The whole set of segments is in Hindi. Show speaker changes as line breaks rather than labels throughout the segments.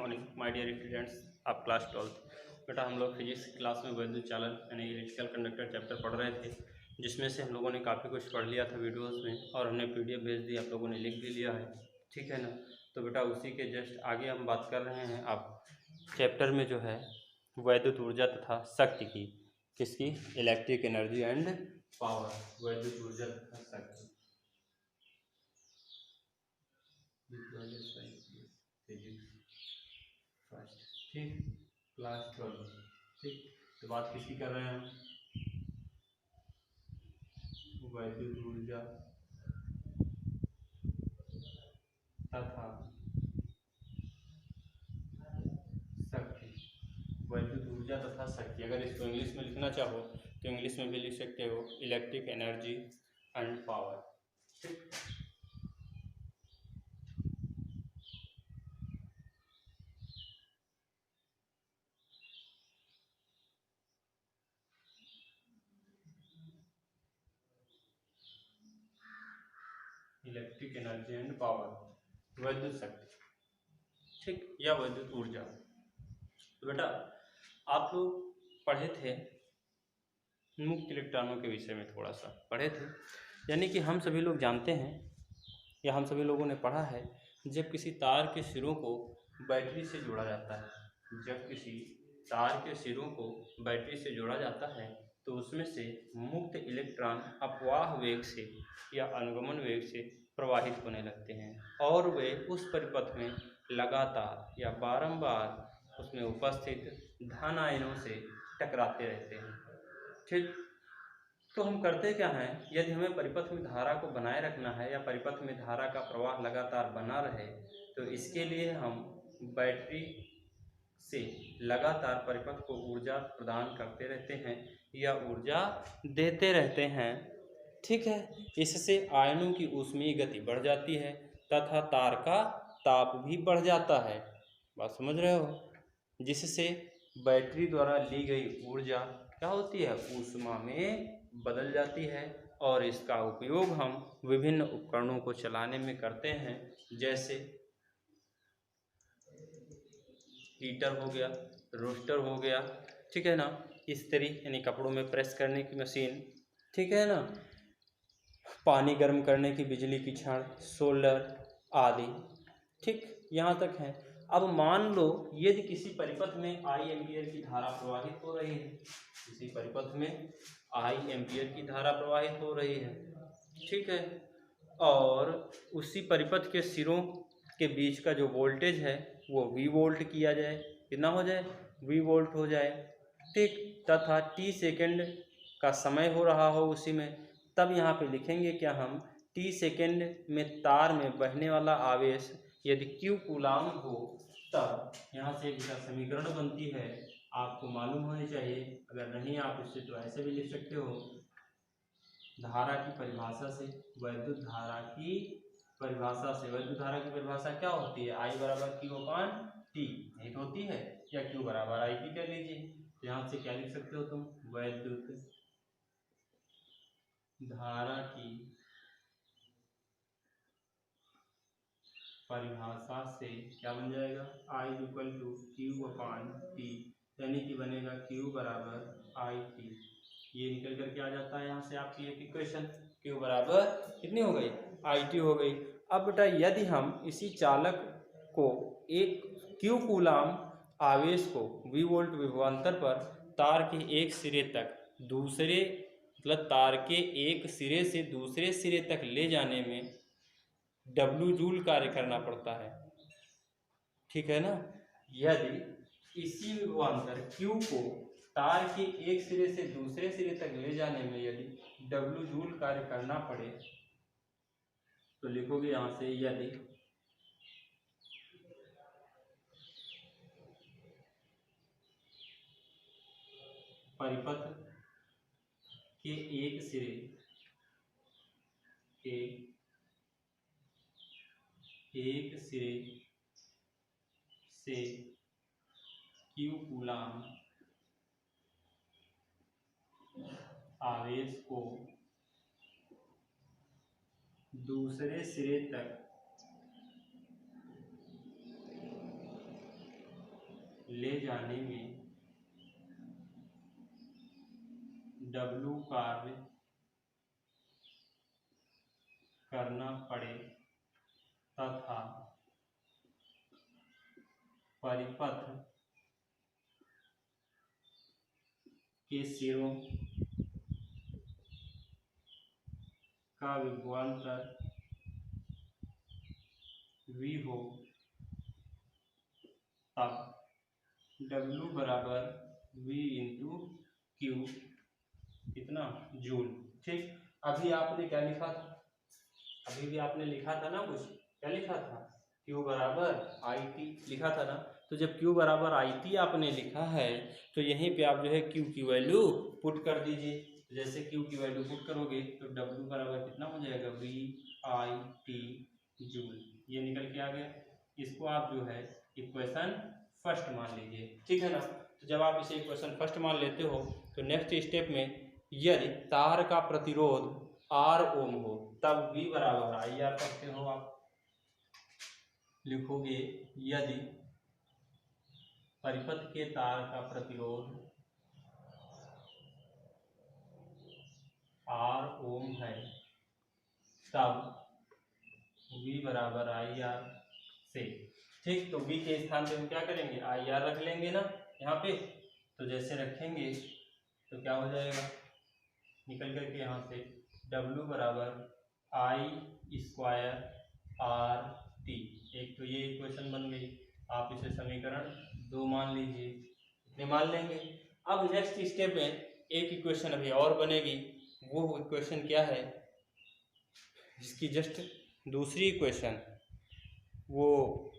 Morning my dear students. आप क्लास 12 बेटा हम लोग फिजिक्स क्लास में वैद्युत चालन यानी इलेक्ट्रिकल कंडक्टर चैप्टर पढ़ रहे थे, जिसमें से हम लोगों ने काफ़ी कुछ पढ़ लिया था वीडियोस में और हमने पीडीएफ भेज दी, आप लोगों ने लिख भी लिया है, ठीक है ना। तो बेटा उसी के जस्ट आगे हम बात कर रहे हैं। आप चैप्टर में जो है वैद्युत ऊर्जा तथा शक्ति की, किसकी, इलेक्ट्रिक एनर्जी एंड पावर, वैद्युत ऊर्जा तथा शक्ति। ठीक, क्लास 12। ठीक, तो बात किसकी कर रहे हैं हम, वैद्युत ऊर्जा तथा शक्ति। वैद्युत ऊर्जा तथा शक्ति, अगर इसको इंग्लिश में लिखना चाहो तो इंग्लिश में भी लिख सकते हो, इलेक्ट्रिक एनर्जी एंड पावर। ठीक, इलेक्ट्रिक एनर्जी एंड पावर, वैद्युत शक्ति, ठीक, या वैद्युत ऊर्जा। तो बेटा आप लोग पढ़े थे मुक्त इलेक्ट्रॉनों के विषय में, थोड़ा सा पढ़े थे, यानी कि हम सभी लोग जानते हैं या हम सभी लोगों ने पढ़ा है, जब किसी तार के सिरों को बैटरी से जोड़ा जाता है, जब किसी तार के सिरों को बैटरी से जोड़ा जाता है तो उसमें से मुक्त इलेक्ट्रॉन अपवाह वेग से या अनुगमन वेग से प्रवाहित होने लगते हैं और वे उस परिपथ में लगातार या बारंबार उसमें उपस्थित धन आयनों से टकराते रहते हैं। ठीक, तो हम करते क्या हैं, यदि हमें परिपथ में धारा को बनाए रखना है या परिपथ में धारा का प्रवाह लगातार बना रहे, तो इसके लिए हम बैटरी से लगातार परिपथ को ऊर्जा प्रदान करते रहते हैं या ऊर्जा देते रहते हैं। ठीक है, इससे आयनों की ऊष्मीय गति बढ़ जाती है तथा तार का ताप भी बढ़ जाता है। बात समझ रहे हो, जिससे बैटरी द्वारा ली गई ऊर्जा क्या होती है, ऊष्मा में बदल जाती है और इसका उपयोग हम विभिन्न उपकरणों को चलाने में करते हैं, जैसे हीटर हो गया, रोस्टर हो गया, ठीक है ना, इस्त्री यानी कपड़ों में प्रेस करने की मशीन, ठीक है ना, पानी गर्म करने की बिजली की छड़, सोलर आदि। ठीक, यहाँ तक है। अब मान लो यदि किसी परिपथ में आई एम्पियर की धारा प्रवाहित हो रही है, किसी परिपथ में आई एम्पियर की धारा प्रवाहित हो रही है, ठीक है, और उसी परिपथ के सिरों के बीच का जो वोल्टेज है वो V वोल्ट किया जाए, कितना हो जाए, V वोल्ट हो जाए। ठीक, तथा t सेकेंड का समय हो रहा हो उसी में, तब यहाँ पे लिखेंगे क्या हम, t सेकेंड में तार में बहने वाला आवेश यदि q कूलाम हो, तब यहाँ से एक समीकरण बनती है, आपको मालूम होनी चाहिए, अगर नहीं आप इससे तो ऐसे भी लिख सकते हो, धारा की परिभाषा से, वैद्युत धारा की परिभाषा से, वैद्युत धारा की परिभाषा क्या होती है, I बराबर Q अपान T, यही तो होती है, या Q बराबर IP कर लीजिए। तो यहाँ से क्या लिख सकते हो तुम, वैद्युत धारा की परिभाषा से क्या बन जाएगा, I equal to Q upon T, यानी कि बनेगा Q बराबर IT। ये निकल करके आ जाता है यहाँ से आपकी एक इक्वेशन, Q बराबर कितनी हो गई, IT हो गई। अब बेटा यदि हम इसी चालक को एक Q कूलाम आवेश को V वोल्ट विभवांतर पर तार के एक सिरे तक दूसरे, मतलब तार के एक सिरे से दूसरे सिरे तक ले जाने में W जूल कार्य करना पड़ता है, ठीक है ना। यदि इसी विभवांतर Q को तार के एक सिरे से दूसरे सिरे तक ले जाने में यदि W जूल कार्य करना पड़े, तो लिखोगे यहाँ से, यदि परिपथ के एक सिरे के एक सिरे से Q कूलाम आवेश को दूसरे सिरे तक ले जाने में W कार्य करना पड़े तथा परिपथ के सिरों का विभवांतर V हो, तब W बराबर V इंटू क्यू कितना जूल। ठीक, अभी आपने क्या लिखा था, अभी भी आपने लिखा था ना कुछ, क्या लिखा था, Q बराबर IT लिखा था ना। तो जब Q बराबर IT आपने लिखा है तो यहीं पे आप जो है Q की वैल्यू पुट कर दीजिए। तो जैसे Q की वैल्यू पुट करोगे तो W बराबर कितना हो जाएगा, VIT जूल, ये निकल के आ गया। इसको आप जो है इक्वेशन फर्स्ट मान लीजिए, ठीक है ना। तो जब आप इसे इक्वेशन फर्स्ट मान लेते हो तो नेक्स्ट स्टेप में यदि तार का प्रतिरोध R ओम हो तब V बराबर IR करते हो आप, लिखोगे यदि परिपथ के तार का प्रतिरोध R ओम है तब V बराबर IR से। ठीक, तो V के स्थान पे हम क्या करेंगे, IR रख लेंगे ना यहाँ पे। तो जैसे रखेंगे तो क्या हो जाएगा, निकल करके यहाँ से W बराबर I स्क्वायर RT। एक तो ये इक्वेशन बन गई, आप इसे समीकरण 2 मान लीजिए, इतने मान लेंगे। अब नेक्स्ट स्टेप में एक इक्वेशन अभी और बनेगी, वो इक्वेशन क्या है, इसकी जस्ट दूसरी इक्वेशन, वो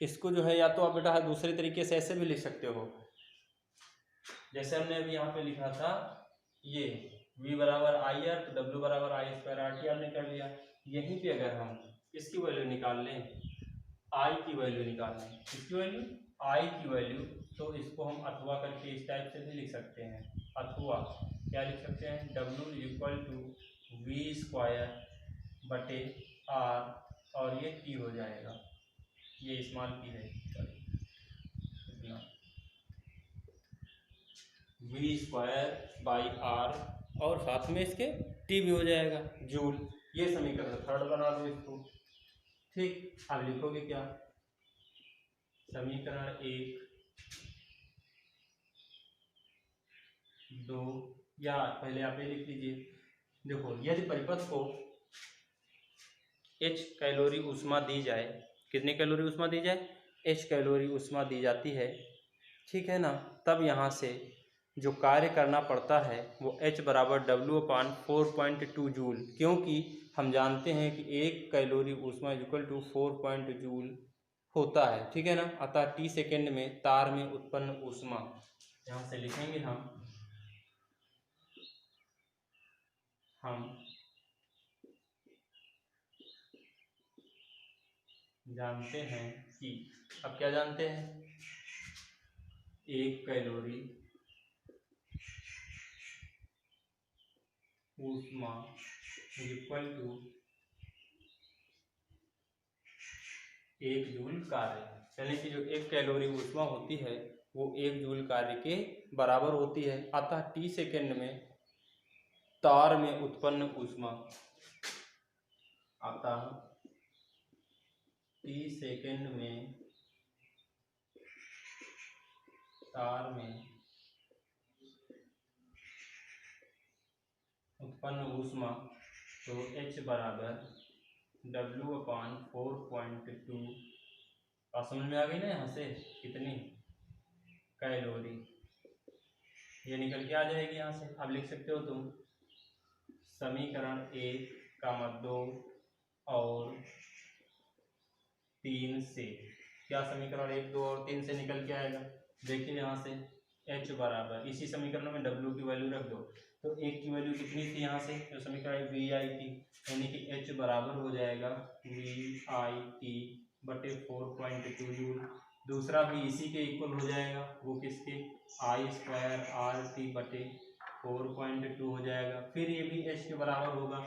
इसको जो है या तो आप बेटा दूसरे तरीके से ऐसे भी लिख सकते हो, जैसे हमने अभी यहाँ पे लिखा था ये V बराबर IR तो W बराबर I स्क्वायर RT आपने कर लिया। यहीं पे अगर हम इसकी वैल्यू निकाल लें, I की वैल्यू निकाल लें, इसकी वैल्यू I की वैल्यू, तो इसको हम अथवा करके इस टाइप से भी लिख सकते हैं। अथवा क्या लिख सकते हैं, W equal to V square बटे R और ये T हो जाएगा, ये स्मॉल T है, V स्क्वायर बाई R और साथ में इसके T भी हो जाएगा जूल। ये समीकरण थर्ड बना दो इसको। ठीक, अब लिखोगे क्या, समीकरण 1 2, या पहले आप ये लिख लीजिए, देखो यदि परिपथ को H कैलोरी ऊष्मा दी जाए, कितनी कैलोरी ऊष्मा दी जाए, H कैलोरी ऊष्मा दी जाती है, ठीक है ना, तब यहाँ से जो कार्य करना पड़ता है वो H बराबर W/4.2 जूल, क्योंकि हम जानते हैं कि 1 कैलोरी ऊष्मा इक्वल टू 4 जूल होता है, ठीक है ना। अतः T सेकेंड में तार में उत्पन्न ऊष्मा, यहाँ से लिखेंगे हम जानते हैं कि, अब क्या जानते हैं, 1 कैलोरी ऊष्मा इक्वल टू 1 जूल कार्य, यानी कि जो 1 कैलोरी ऊष्मा होती है वो 1 जूल कार्य के बराबर होती है। अतः T सेकेंड में तार में उत्पन्न ऊष्मा, अतः T सेकेंड में तार में उत्पन्न ऊष्मा, तो H बराबर W/4.2, और समझ में आ गई ना यहाँ से कितनी कैलोरी, ये निकल के आ जाएगी यहाँ से। अब लिख सकते हो तुम समीकरण 1 का मत 2 और 3 से, क्या समीकरण 1 2 और 3 से निकल के आएगा, देखिए यहाँ से H बराबर, इसी समीकरण में W की वैल्यू रख दो, तो 1 की वैल्यू कितनी थी यहाँ से, जो समीकरण VI थी, यानी कि H बराबर हो जाएगा VIT बटे 4.2 जूल। दूसरा भी इसी के इक्वल हो जाएगा, वो किसके, I स्क्वायर RT बटे 4.2 हो जाएगा। फिर ये भी H के बराबर होगा,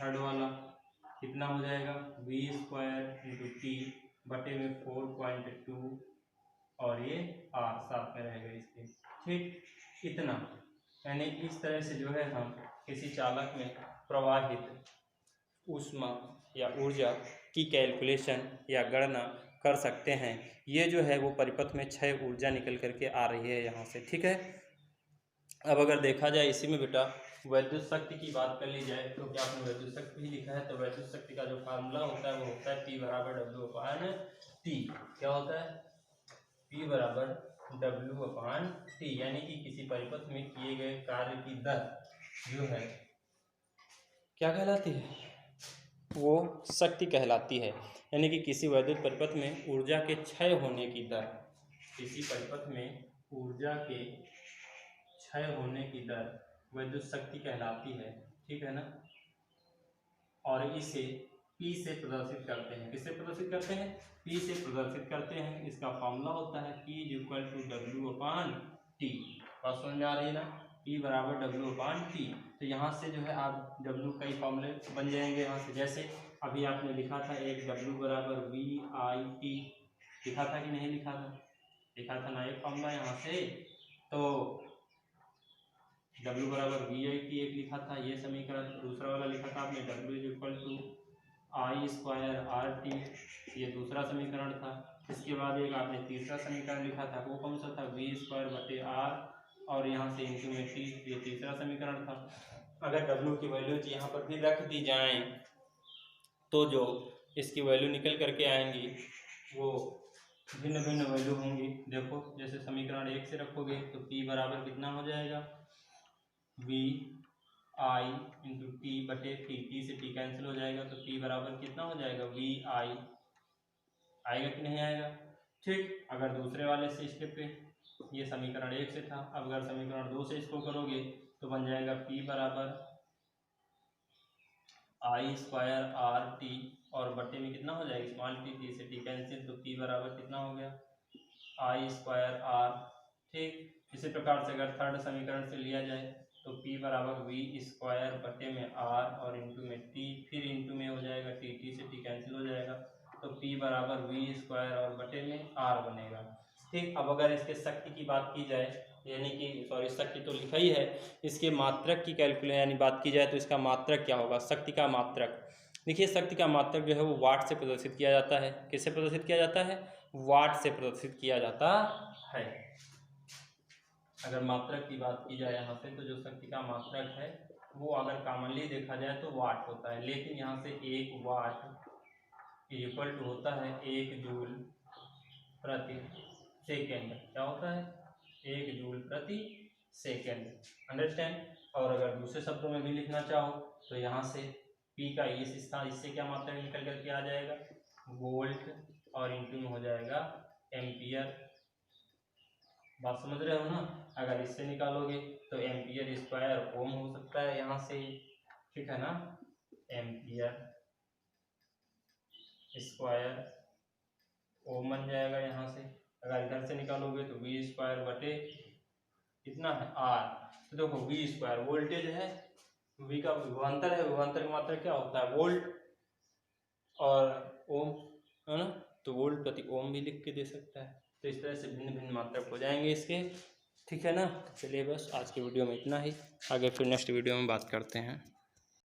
थर्ड वाला कितना हो जाएगा, V स्क्वायर इंटू T बटे में 4.2 और ये आर साथ में रहेगा इसके। ठीक, इतना, यानी इस तरह से जो है हम किसी चालक में प्रवाहित ऊष्मा या ऊर्जा की कैलकुलेशन या गणना कर सकते हैं। ये जो है वो परिपथ में क्षय ऊर्जा निकल करके आ रही है यहाँ से। ठीक है, अब अगर देखा जाए इसी में बेटा वैद्युत शक्ति की बात कर ली जाए तो क्या आपने वैद्युत शक्ति भी लिखा है, तो वैद्युत शक्ति का जो फार्मूला होता है वो होता है P बराबर W अपान T। क्या होता है? P बराबर W अपान T, यानी कि किसी परिपथ में किए गए कार्य की दर जो है क्या कहलाती है? वो शक्ति कहलाती है। यानी कि किसी वैद्युत परिपथ में ऊर्जा के क्षय होने की दर, किसी परिपथ में ऊर्जा के क्षय होने की दर वैद्युत शक्ति कहलाती है। ठीक है ना, और इसे P से प्रदर्शित करते हैं। किससे प्रदर्शित करते हैं? P से प्रदर्शित करते हैं। इसका फॉर्मूला होता है P equal to W upon T। बात समझ में आ रही है ना? P बराबर W अपान T। तो यहाँ से जो है आप W कई फॉर्मूले बन जाएंगे यहाँ से। जैसे अभी आपने लिखा था एक W बराबर VIT, लिखा था कि नहीं लिखा था? लिखा था ना एक फॉर्मूला यहाँ से। तो W बराबर VIT एक लिखा था, ये समीकरण। दूसरा वाला लिखा था आपने W equal to I square RT, ये दूसरा समीकरण था। इसके बाद एक आपने तीसरा समीकरण लिखा था, वो कौन सा था? V स्क्वायर बटे R, और यहाँ से इंटू में T, ये तीसरा समीकरण था। अगर W की वैल्यूज यहाँ पर भी रख दी जाएं तो जो इसकी वैल्यू निकल करके आएंगी वो भिन्न भिन्न वैल्यू होंगी। देखो, जैसे समीकरण 1 से रखोगे तो P बराबर कितना हो जाएगा? V I इंटू टी बटे टी, टी से टी कैंसिल हो जाएगा तो P बराबर कितना हो जाएगा? V I आएगा कि नहीं आएगा? ठीक, अगर दूसरे वाले से स्टेप पे, ये समीकरण 1 से था, अब अगर समीकरण 2 से इसको करोगे तो बन जाएगा P बराबर I स्क्वायर आर टी, और बटे में कितना हो जाएगा? स्मॉल टी से टी कैंसिल, तो P बराबर कितना हो गया? I square R. ठीक, इसी प्रकार से अगर थर्ड समीकरण से लिया जाए तो P बराबर V स्क्वायर बटे में R और इंटू में T, फिर इंटू में हो जाएगा T, T से T कैंसिल हो जाएगा, तो P बराबर V स्क्वायर और बटे में R बनेगा। ठीक, अब अगर इसके शक्ति की बात की जाए, यानी कि सॉरी शक्ति तो लिखा ही है, इसके मात्रक की कैलकुलेशन यानी बात की जाए तो इसका मात्रक क्या होगा? शक्ति का मात्रक, देखिए शक्ति का मात्रक जो है वो वाट से प्रदर्शित किया जाता है। किससे प्रदर्शित किया जाता है? वाट से प्रदर्शित किया जाता है। अगर मात्रक की बात की जाए यहाँ से, तो जो शक्ति का मात्रक है वो अगर कॉमनली देखा जाए तो वाट होता है, लेकिन यहाँ से 1 वाट इक्वल टू होता है 1 जूल प्रति सेकेंड। क्या होता है? 1 जूल प्रति सेकेंड। अंडरस्टैंड? और अगर दूसरे शब्दों में भी लिखना चाहो तो यहाँ से P का इस स्थान, इससे क्या मात्रक निकल करके आ जाएगा? वोल्ट, और इंटू में हो जाएगा एम्पियर। बात समझ रहे हो ना? अगर इससे निकालोगे तो एम्पियर स्क्वायर ओम हो सकता है यहाँ से। ठीक है ना? एम्पियर स्क्वायर ओम बन जाएगा यहाँ से। अगर इधर से निकालोगे तो V स्क्वायर बटे कितना है? R। तो देखो V स्क्वायर वोल्टेज है, V का विभवांतर है, विभवांतर की मात्रा क्या होता है? वोल्ट, और ओम, है ना? तो वोल्ट प्रति ओम भी लिख के दे सकता है। तो इस तरह से भिन्न भिन्न मात्रक हो जाएंगे इसके। ठीक है ना? चलिए बस आज की वीडियो में इतना ही, आगे फिर नेक्स्ट वीडियो में बात करते हैं।